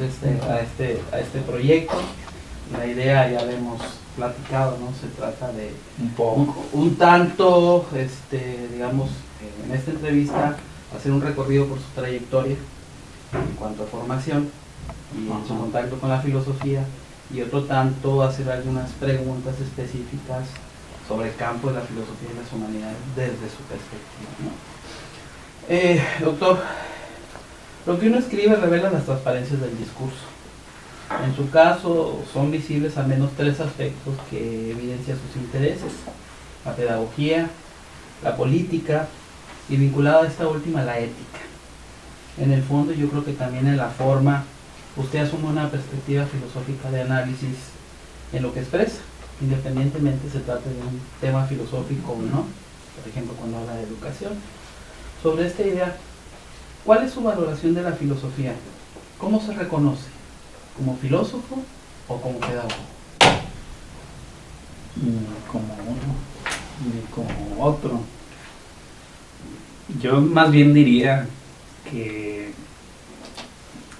a este proyecto. La idea ya la hemos platicado, ¿no? Se trata de un tanto, digamos, en esta entrevista, hacer un recorrido por su trayectoria en cuanto a formación y en su contacto con la filosofía, y otro tanto hacer algunas preguntas específicas sobre el campo de la filosofía y las humanidades desde su perspectiva, ¿no? Doctor, lo que uno escribe revela las transparencias del discurso. En su caso, son visibles al menos 3 aspectos que evidencian sus intereses: la pedagogía, la política y, vinculado a esta última, la ética. En el fondo, yo creo que también en la forma, usted asume una perspectiva filosófica de análisis en lo que expresa, independientemente se trate de un tema filosófico o no. Por ejemplo, cuando habla de educación. Sobre esta idea, ¿cuál es su valoración de la filosofía? ¿Cómo se reconoce? ¿Como filósofo o como pedagogo? Ni como uno, ni como otro. Yo más bien diría que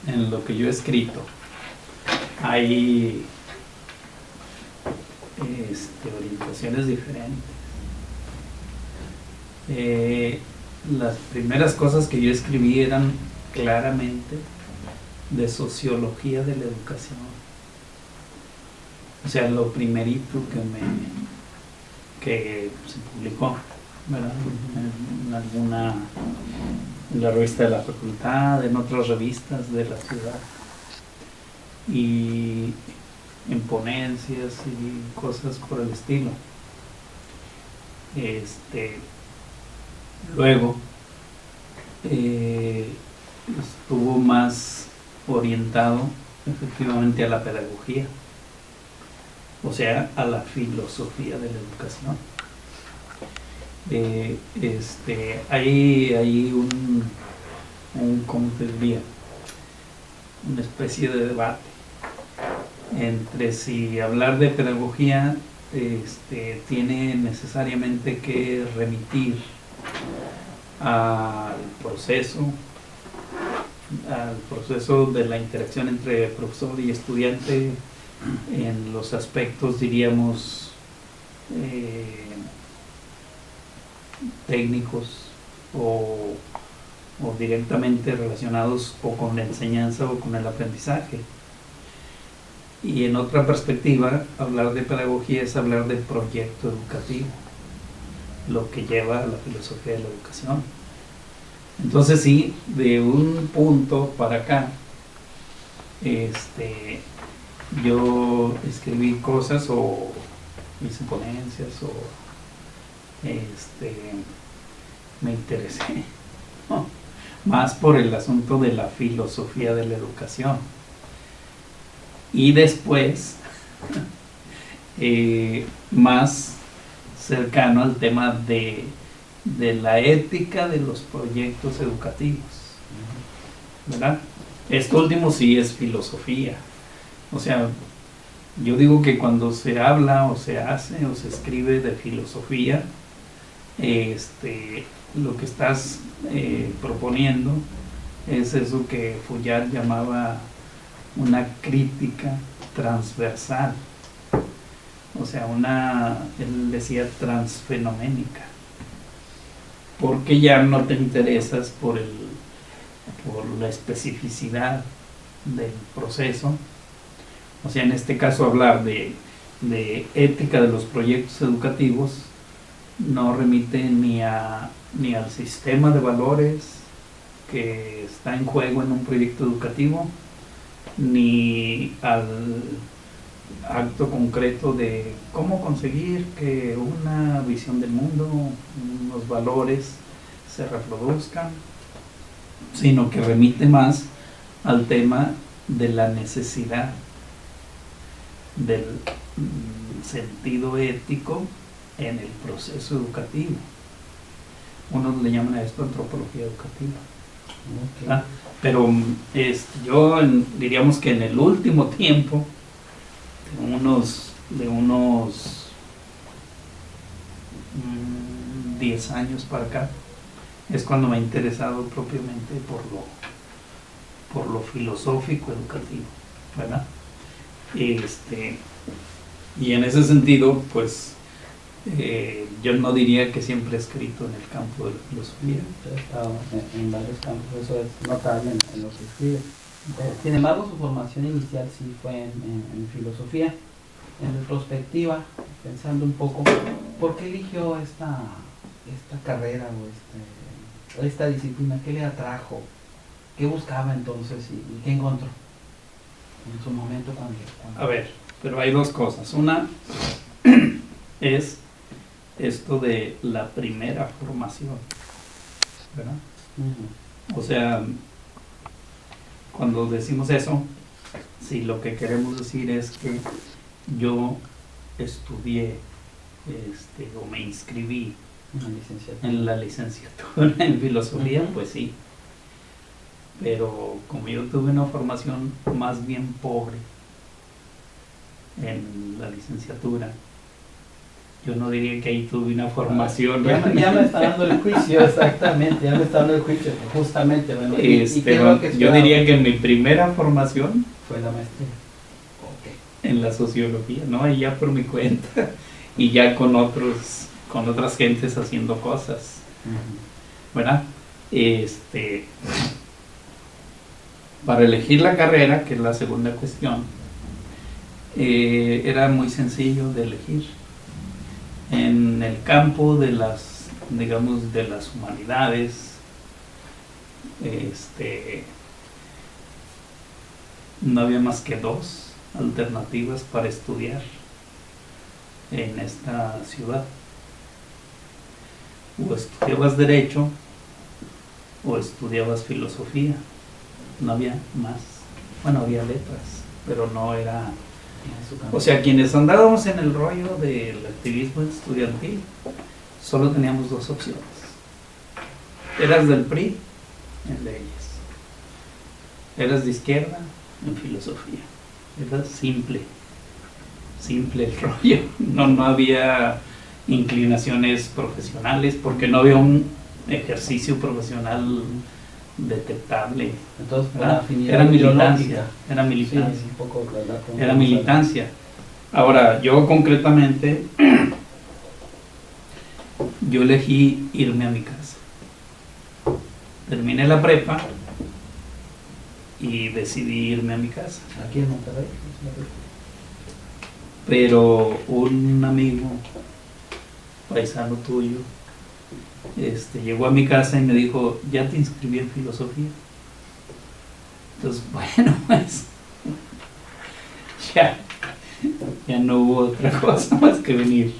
en lo que yo he escrito hay orientaciones diferentes. Las primeras cosas que yo escribí eran claramente de sociología de la educación. O sea, lo primerito que se publicó, ¿verdad? En la revista de la facultad, en otras revistas de la ciudad, y en ponencias y cosas por el estilo. Luego estuvo más orientado efectivamente a la pedagogía, o sea, a la filosofía de la educación. Hay ¿cómo te diría? Una especie de debate entre si hablar de pedagogía tiene necesariamente que remitir al proceso de la interacción entre profesor y estudiante en los aspectos, diríamos, técnicos o directamente relacionados o con la enseñanza o con el aprendizaje. Y en otra perspectiva, hablar de pedagogía es hablar de proyecto educativo, lo que lleva a la filosofía de la educación. Entonces sí, de un punto para acá, yo escribí cosas o hice ponencias o me interesé, ¿no?, más por el asunto de la filosofía de la educación. Y después, más cercano al tema de la ética de los proyectos educativos, ¿verdad? Esto último sí es filosofía. O sea, yo digo que cuando se habla o se hace o se escribe de filosofía, lo que estás proponiendo es eso que Fouillard llamaba una crítica transversal, o sea, él decía transfenoménica, porque ya no te interesas por la especificidad del proceso. O sea, en este caso hablar de ética de los proyectos educativos no remite ni al sistema de valores que está en juego en un proyecto educativo, ni al acto concreto de cómo conseguir que una visión del mundo, unos valores se reproduzcan, sino que remite más al tema de la necesidad del sentido ético en el proceso educativo. Unos le llaman a esto antropología educativa. Okay. Pero yo diríamos que en el último tiempo, de unos 10 años para acá, es cuando me he interesado propiamente por lo filosófico educativo, ¿verdad? Y en ese sentido, pues, yo no diría que siempre he escrito en el campo de la filosofía. He estado en varios campos, eso es notable en lo que escribe. Sin embargo, su formación inicial sí fue en filosofía. En retrospectiva, pensando un poco, ¿por qué eligió esta carrera o esta disciplina? ¿Qué le atrajo? ¿Qué buscaba entonces y qué encontró en su momento cuando... A ver, pero hay dos cosas. Una es esto de la primera formación, ¿verdad? O sea, cuando decimos eso, sí, lo que queremos decir es que yo estudié o me inscribí en la licenciatura en filosofía, pues sí. Pero como yo tuve una formación más bien pobre en la licenciatura, yo no diría que ahí tuve una formación. Ya me está dando el juicio, exactamente, ya me está dando el juicio, justamente. Bueno, yo diría que mi primera formación fue la maestría. En la sociología, ¿no? Y ya por mi cuenta, y ya con otras gentes haciendo cosas, ¿verdad? Para elegir la carrera, que es la segunda cuestión, era muy sencillo de elegir. En el campo de las, digamos, de las humanidades, no había más que dos alternativas para estudiar en esta ciudad. O estudiabas Derecho o estudiabas Filosofía. No había más. Bueno, había letras, pero no era... O sea, quienes andábamos en el rollo del activismo estudiantil, solo teníamos dos opciones. Eras del PRI, en leyes. Eras de izquierda, en filosofía. Era simple el rollo. No había inclinaciones profesionales porque no había un ejercicio profesional detectable. Entonces, era militancia. Era militancia. Ahora, yo concretamente, yo elegí irme a mi casa. Terminé la prepa y decidí irme a mi casa. Aquí en Monterrey. Pero un amigo paisano tuyo llegó a mi casa y me dijo, ¿ya te inscribí en filosofía? Entonces, bueno, pues ya no hubo otra cosa más que venir,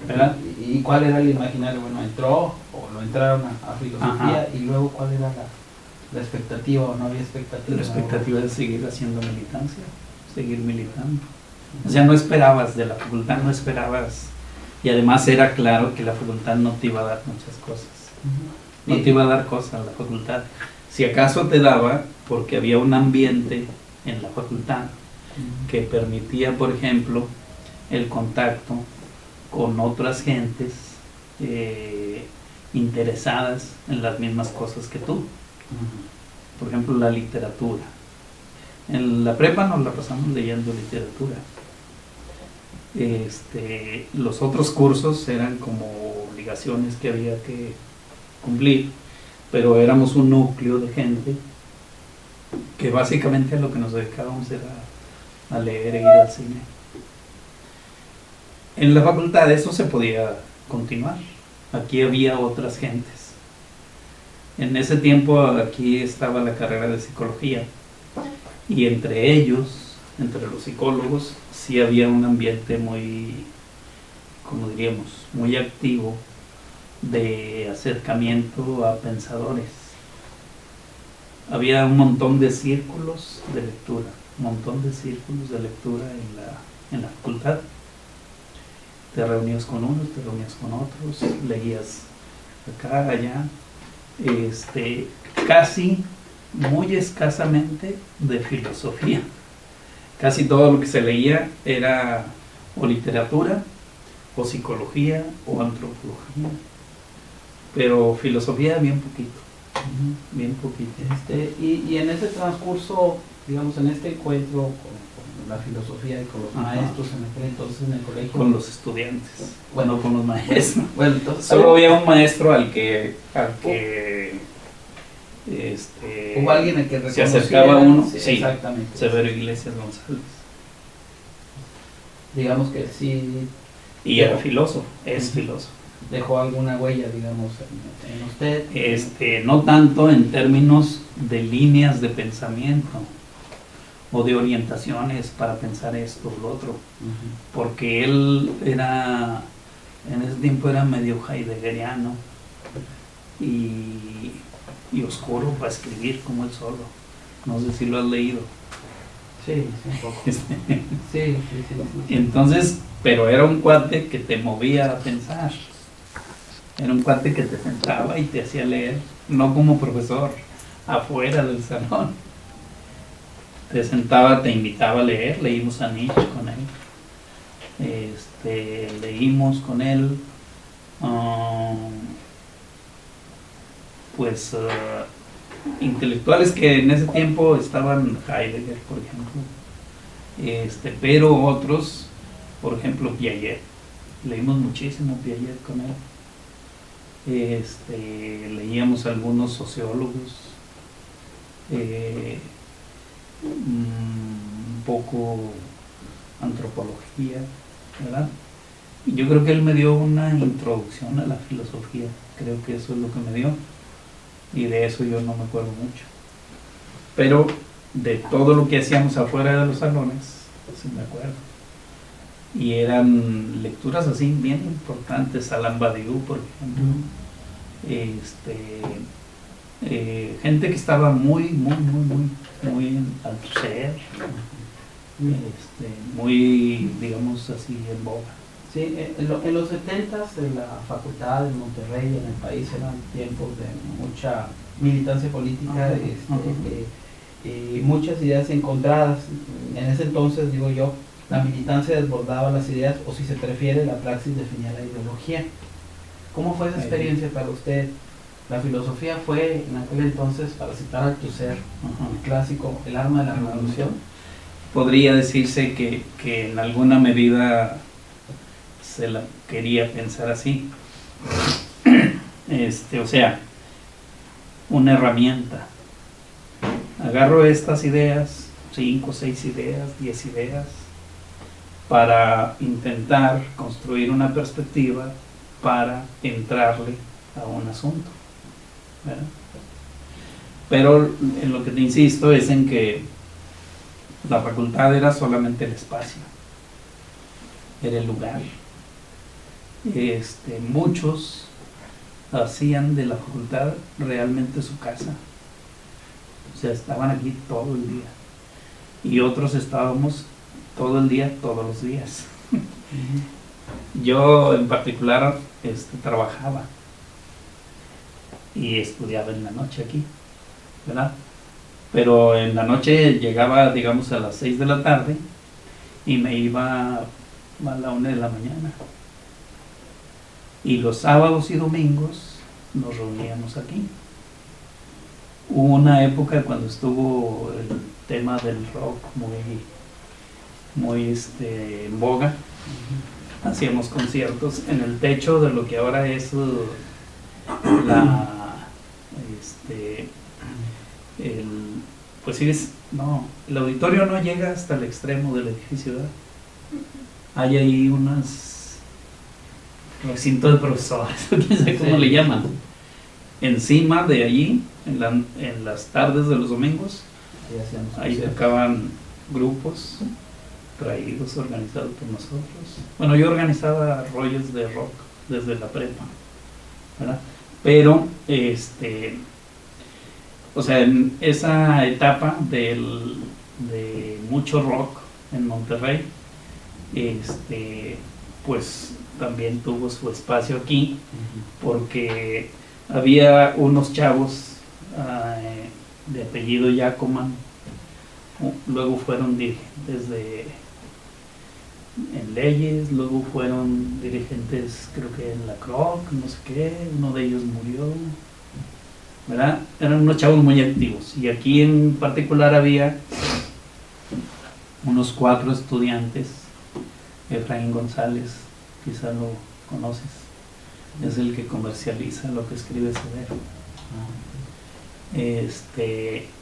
¿verdad? ¿Y cuál era el imaginario? Bueno, entró o lo entraron a filosofía. Ajá. Y luego ¿cuál era la expectativa o no había expectativa? La expectativa de seguir haciendo militancia, seguir militando. O sea, no esperabas de la facultad, no esperabas. Y además era claro que la facultad no te iba a dar muchas cosas. No te iba a dar cosas la facultad. Si acaso te daba, porque había un ambiente en la facultad que permitía, por ejemplo, el contacto con otras gentes interesadas en las mismas cosas que tú. Por ejemplo, la literatura. En la prepa nos la pasamos leyendo literatura. Los otros cursos eran como obligaciones que había que cumplir, pero éramos un núcleo de gente que básicamente a lo que nos dedicábamos era a leer e ir al cine. En la facultad eso se podía continuar. Aquí había otras gentes. En ese tiempo aquí estaba la carrera de psicología y entre ellos, entre los psicólogos, sí había un ambiente muy, como diríamos, muy activo de acercamiento a pensadores. Había un montón de círculos de lectura, en la facultad. Te reunías con unos, te reunías con otros, leías acá, allá, casi, muy escasamente de filosofía. Casi todo lo que se leía era o literatura, o psicología, o antropología. Pero filosofía bien poquito. bien poquito. Y en ese transcurso, digamos, en este encuentro con la filosofía y con los maestros en aquel entonces en el colegio. Con los estudiantes, bueno, con los maestros. Bueno, entonces, solo había un maestro al que hubo alguien al que se acercaba uno, sí, sí, exactamente. Severo Iglesias González. Digamos que sí. Y era filósofo, es filósofo. Dejó alguna huella, digamos, en usted. No tanto en términos de líneas de pensamiento o de orientaciones para pensar esto o lo otro, porque él era, en ese tiempo era medio heideggeriano y oscuro para escribir como él solo. No sé si lo has leído. Sí, un poco. Sí. Entonces, pero era un cuate que te movía a pensar. Era un cuate que te sentaba y te hacía leer, no como profesor, afuera del salón. Te sentaba, te invitaba a leer, leímos a Nietzsche con él. Leímos con él, intelectuales que en ese tiempo estaban, Heidegger, por ejemplo, pero otros, por ejemplo, Piaget. Leímos muchísimo Piaget con él. Leíamos algunos sociólogos, un poco antropología, ¿verdad? Y yo creo que él me dio una introducción a la filosofía, creo que eso es lo que me dio, y de eso yo no me acuerdo mucho. Pero de todo lo que hacíamos afuera de los salones, sí me acuerdo. Y eran lecturas así bien importantes, Alain Badiou, por ejemplo. Gente que estaba muy en Althusser, muy, digamos así, en boga. Sí, en los 70s en la facultad de Monterrey, en el país, eran tiempos de mucha militancia política, y muchas ideas encontradas. En ese entonces, digo yo, la militancia desbordaba las ideas, o si se prefiere, la praxis definía la ideología. ¿Cómo fue esa experiencia para usted? La filosofía fue en aquel entonces, para citar a Althusser, el clásico, el arma de la revolución. Podría decirse que en alguna medida se la quería pensar así. O sea, una herramienta. Agarro estas ideas, 5, 6 ideas, 10 ideas, para intentar construir una perspectiva para entrarle a un asunto, ¿verdad? Pero en lo que te insisto es en que la facultad era solamente el espacio, era el lugar. Muchos hacían de la facultad realmente su casa, o sea, estaban aquí todo el día, y otros estábamos todo el día, todos los días. Yo en particular trabajaba y estudiaba en la noche aquí, ¿verdad? Pero en la noche llegaba, digamos, a las 6 de la tarde y me iba a la 1 de la mañana. Y los sábados y domingos nos reuníamos aquí. Hubo una época cuando estuvo el tema del rock muy en boga. Hacíamos conciertos en el techo de lo que ahora es el auditorio no llega hasta el extremo del edificio, ¿verdad? Hay ahí unos recintos de profesores, no sé cómo le llaman. Encima de allí, en las tardes de los domingos, ahí tocaban grupos traídos, organizados por nosotros. Bueno, yo organizaba rollos de rock desde la prepa, ¿verdad? Pero, o sea, en esa etapa de mucho rock en Monterrey, pues también tuvo su espacio aquí, porque había unos chavos de apellido Yacoman, luego fueron dirigentes en leyes, luego fueron dirigentes creo que en la CROC, no sé qué, uno de ellos murió, ¿verdad? Eran unos chavos muy activos. Y aquí en particular había unos 4 estudiantes. Efraín González, quizá lo conoces, es el que comercializa lo que escribe Severo.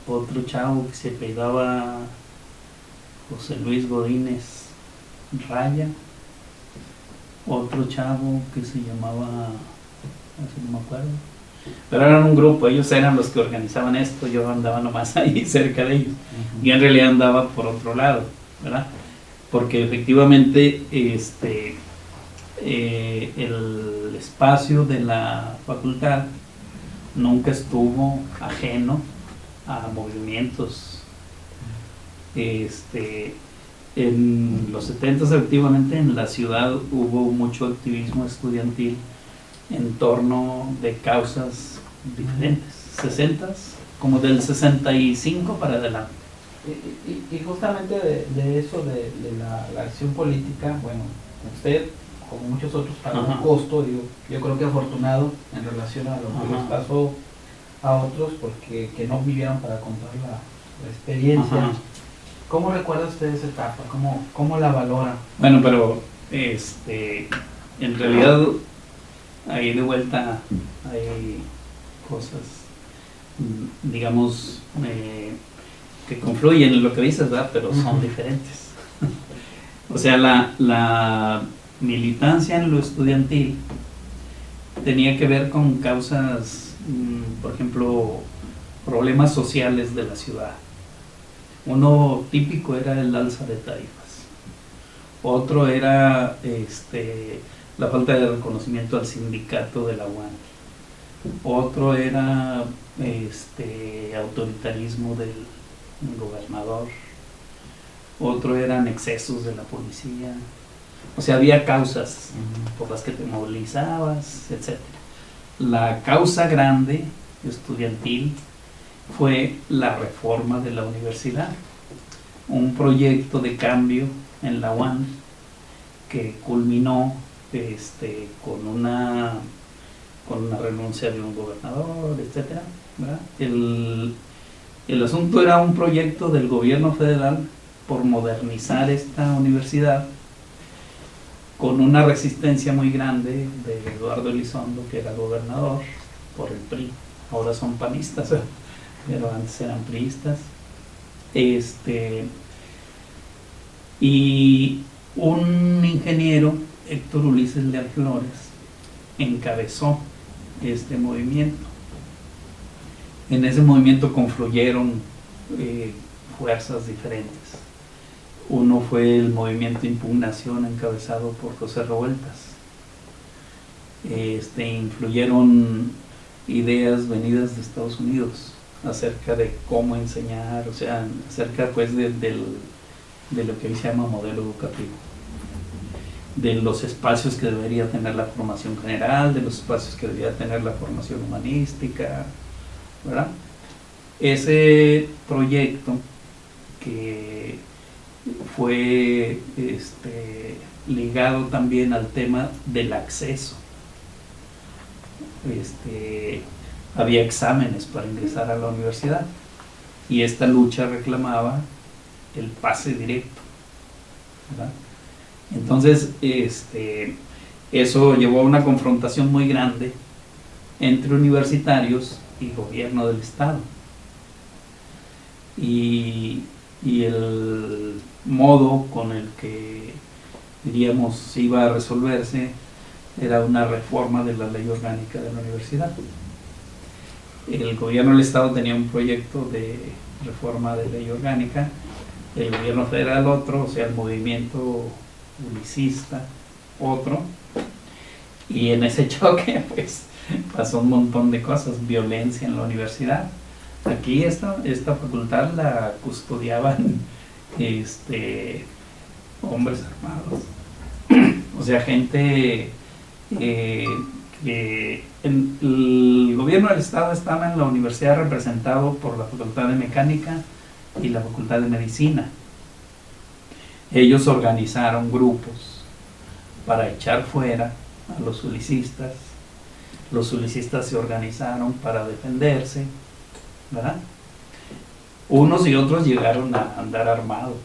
Otro chavo que se apellidaba José Luis Godínez Raya, otro chavo que se llamaba, así no me acuerdo, pero eran un grupo, ellos eran los que organizaban esto, yo andaba nomás ahí cerca de ellos, y en realidad andaba por otro lado, ¿verdad? Porque efectivamente el espacio de la facultad nunca estuvo ajeno a movimientos. En los 70 efectivamente en la ciudad hubo mucho activismo estudiantil en torno de causas diferentes, 60, como del 65 para adelante. Y justamente de eso, de la acción política, bueno, usted, como muchos otros, pagó un costo, yo creo que afortunado en relación a lo que les pasó a otros, porque que no vivieron para contar la experiencia. ¿Cómo recuerda usted esa etapa? ¿Cómo la valora? Bueno, pero en realidad ahí de vuelta hay cosas, digamos, que confluyen en lo que dices, ¿verdad? Pero son diferentes. O sea, la militancia en lo estudiantil tenía que ver con causas, por ejemplo, problemas sociales de la ciudad. Uno típico era el alza de tarifas. Otro era la falta de reconocimiento al sindicato de la UAN. Otro era autoritarismo del gobernador. Otro eran excesos de la policía. O sea, había causas por las que te movilizabas, etc. La causa grande estudiantil fue la reforma de la universidad, un proyecto de cambio en la UAN que culminó con una renuncia de un gobernador, etc. ¿verdad? El asunto era un proyecto del gobierno federal por modernizar esta universidad, con una resistencia muy grande de Eduardo Elizondo, que era gobernador por el PRI. Ahora son panistas, pero antes eran priistas. Y un ingeniero, Héctor Ulises Leal Flores, encabezó este movimiento. En ese movimiento confluyeron fuerzas diferentes. Uno fue el movimiento Impugnación, encabezado por José Revueltas. Influyeron ideas venidas de Estados Unidos acerca de cómo enseñar, o sea, acerca pues de lo que hoy se llama modelo educativo, de los espacios que debería tener la formación general, de los espacios que debería tener la formación humanística, ¿verdad? Ese proyecto que fue ligado también al tema del acceso. Había exámenes para ingresar a la universidad y esta lucha reclamaba el pase directo, ¿verdad? Entonces eso llevó a una confrontación muy grande entre universitarios y gobierno del estado, y el modo con el que, diríamos, iba a resolverse era una reforma de la ley orgánica de la universidad. El gobierno del estado tenía un proyecto de reforma de ley orgánica, el gobierno federal otro, o sea, el movimiento unicista otro, y en ese choque pues pasó un montón de cosas, violencia en la universidad. Aquí esta facultad la custodiaban hombres armados, o sea, gente que el gobierno del estado estaba en la universidad representado por la Facultad de Mecánica y la Facultad de Medicina. Ellos organizaron grupos para echar fuera a los ulicistas, los sulicistas se organizaron para defenderse, ¿verdad? Unos y otros llegaron a andar armados.